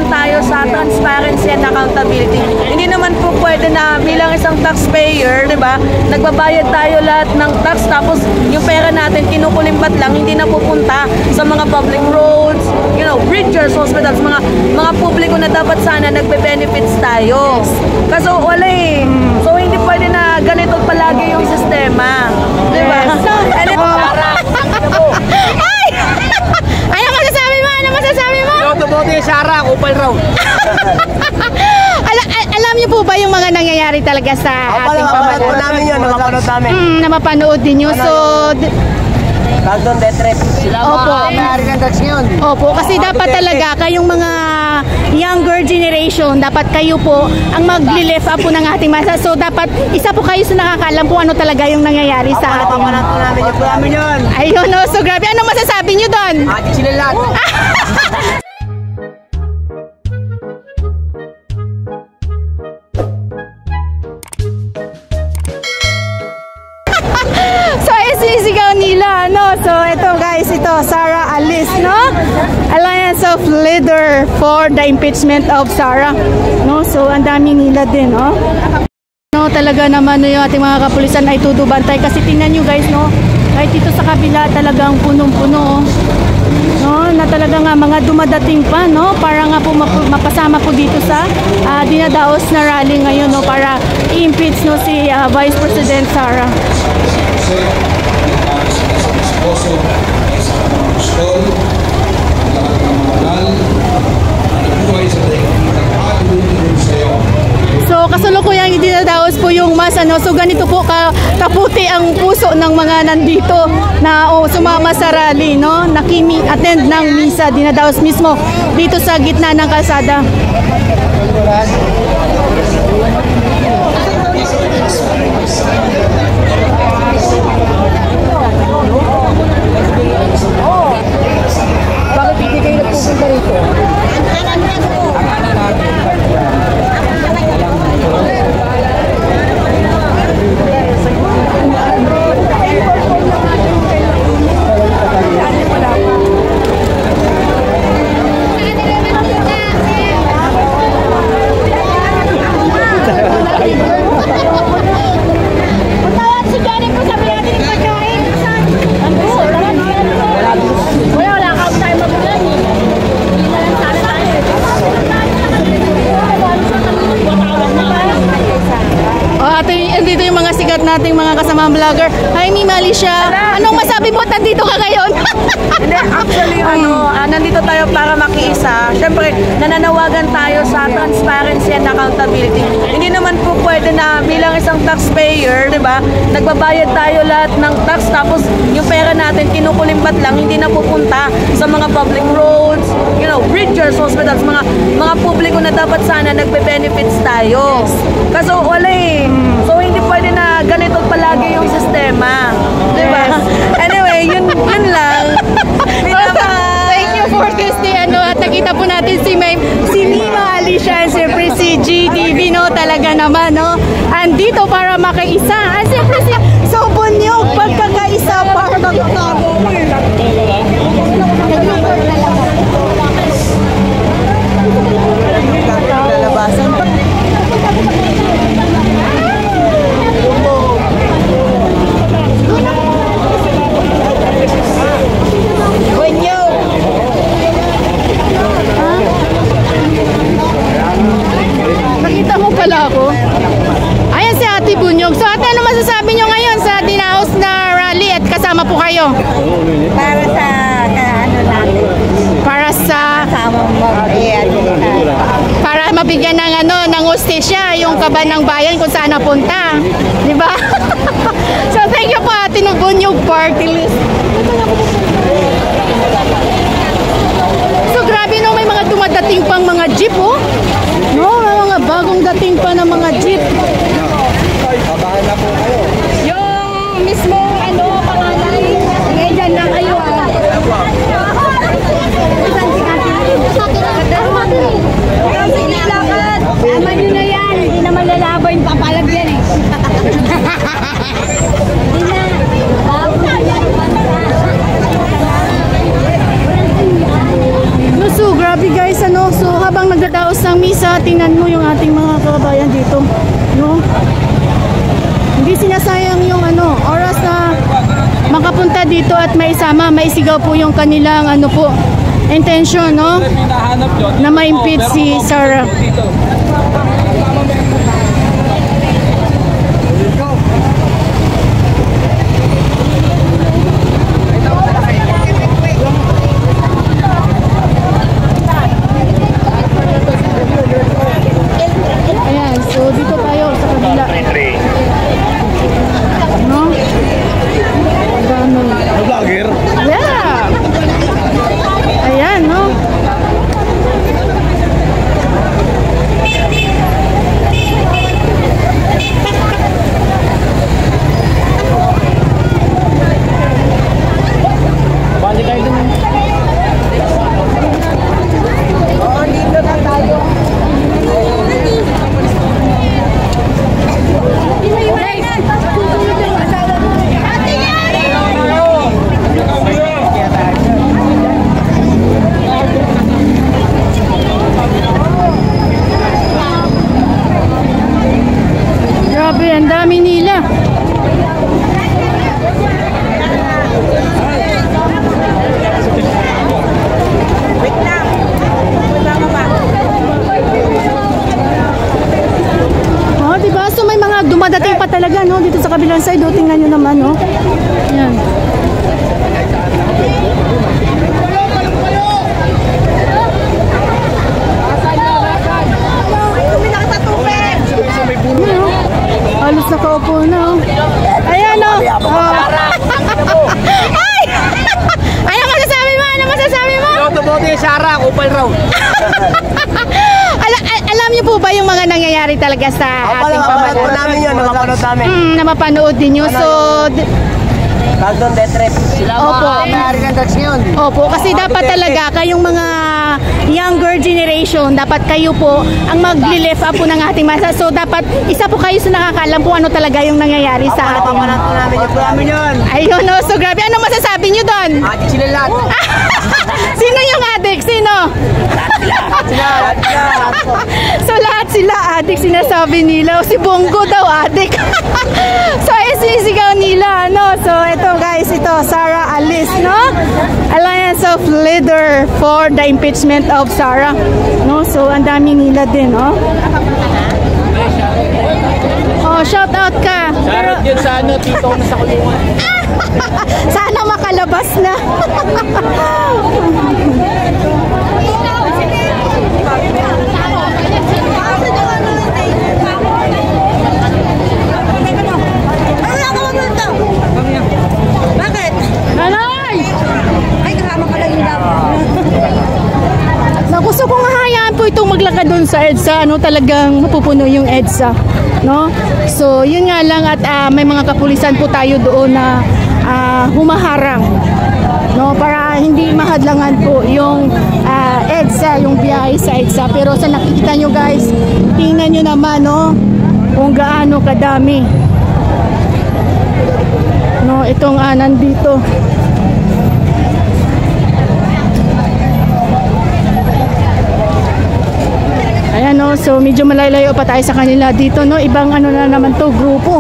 nanawagan tayo sa transparency and accountability. Hindi naman po pwede na bilang isang taxpayer, di ba, nagbabayad tayo lahat ng tax tapos yung pera natin kinukulimbat lang, hindi na pupunta sa mga public roads, you know, bridges, hospitals, mga publiko na dapat sana nagbe-benefits tayo. Kaso wala eh. So hindi pwede na ganito palagi yung sistema. Di ba? Ano masasabi mo? Ano masasabi mo? Boto yung Sara, kupal raw. Alam niyo po ba yung mga nangyayari talaga sa ating pamamagitan? Napapanood namin yun, napapanood namin. Napapanood din nyo. So, Bagdon death threat. Sila mga may-ari ng drugs ngayon. Opo, kasi dapat talaga kayong mga younger generation, dapat kayo po ang magli-lift up po ng ating masa. So, dapat isa po kayo sa nakakaalam kung ano talaga yung nangyayari sa ating. Napapanood namin yung namin yun. Ayun, no, so grabe. Ano masasabi nyo doon? Ati sila lahat. So, sinisigaw nila, no? So, ito guys, ito, Sara Alice, no? Alliance of Leader for the Impeachment of Sara, no? So, ang dami nila din, no? No, talaga naman no, yung ating mga kapulisan ay tutubantay kasi tingnan nyo guys, no? Kahit dito sa kabila talagang punong-puno, no? Na talaga nga mga dumadating pa, no? Para nga po mapasama po dito sa dinadaos na rally ngayon, no? Para i-impeach, no, si Vice President Sara. So kasalukuyang idinadaos po yung mas ano, so ganito po kaputi ang puso ng mga nandito na sumama sa rally, no? Attend ng misa, dinadaos mismo dito sa gitna ng kalsada. Bakit hindi kayo nagpupunta rito? Dito yung mga sikat nating mga kasama vlogger. Hi, Mimi Alicia. Anong masabi mo? Nandito ka ngayon? Hindi, actually, nandito tayo para makiisa. Siyempre, nananawagan tayo sa transparency and accountability. Hindi naman po pwede na bilang isang taxpayer, di ba, nagbabayad tayo lahat ng tax tapos yung pera natin kinukulimbat lang, hindi na pupunta sa mga public roads, you know, bridges, hospitals, mga publiko na dapat sana nagbe-benefits tayo. Kaso wala eh. So hindi pwede na ganito palagi yung sistema. Diba? Anyway, yun lang. Thank you for this day. At nakita po natin si Mima Alicia, siyempre si GTV, no? Talaga naman, no? Andito para makaisa. Siyempre si Sobonyog, pagkakaisa para magkakago mo eh. Lalabasan pa. Nakita mo pala ako. Ayan si Ate Bunyog. So ate, ano masasabi nyo ngayon sa dinaos na rally at kasama po kayo? Para sa ano natin. Para sa para mabigyan ng ano ng hustisya yung kaban ng bayan kung saan napunta, di ba? So thank you po Ate Bunyog Party List. So grabe no, may mga dumadating pang mga jeep oh. No, may mga bagong dating pa ng mga jeep. Babahan na po kayo. Yung mismo ano pangalan, ngayon na kayo ah. Tama nyo na yan, hindi naman lalaban yung papalag yan eh. No, so grabe guys, ano habang nagdadaos ng misa, tingnan mo yung ating mga kababayan dito, no? Hindi sinasayang yung oras na makapunta dito at maisigaw po yung kanilang intention, no? Na ma-impeach si Sara. Ayan, so dito tayo sa kabila. No? Vlogger? Yeah! Ayan, no? Bali kayo dun. Oo, dito na tayo. Grabe, ang dami nila. Wait lang. Wala ka pa. Oh, diba? So may mga dumadating pa talaga, no? Dito sa kabilang side, tingnan nyo naman, no? Ayan. Halos nakaupo na, oh. Ayan, oh. Ay! Ano masasabi mo? Ano masasabi mo? Pinotoboto yung Sara, kupal raw. Alam niyo po ba yung mga nangyayari talaga sa ating pambansa? Napapanood namin yun, napapanood namin. Na mapanood din nyo. So, Tawag doon, death trap. Sila Opo. may-ari ng drugs ngayon. opo, kasi dapat talaga kayong mga younger generation, dapat kayo po ang magli-lift up po ng ating masa. So, dapat isa po kayo sa nakakaalam kung ano talaga yung nangyayari sa ating. Napapanood namin yung namin yun. Ayun, no? So, grabe. Ano masasabi nyo doon? Adik sila lahat. Sino yung addict? Sino? Lahat sila. So lahat sila addict, sinasabi nila. O si Bongo daw addict. So sinisigaw nila, no? So ito guys, ito Sara Alice, no? Alliance of Leader for the impeachment of Sara, no? So ang dami nila din, no? Oh, shout out ka. Shoutout yun sa tito na sa kulungan. Sana makalabas na. Bakit? Nanay! Ay, kasama ka lang yung Gusto ko nga hayaan po itong maglakad doon sa EDSA, no? Talagang mapupuno yung EDSA, no? So, yun nga lang at may mga kapulisan po tayo doon na humaharang, no? Para hindi mahadlangan po yung EDSA, yung biyahe sa EDSA. Pero sa nakikita nyo guys, tingnan nyo naman, no? Kung gaano kadami, no? Itong nandito. Ayan, no? So medyo malalayo pa tayo sa kanila dito, no? Ibang ano na naman to, grupo.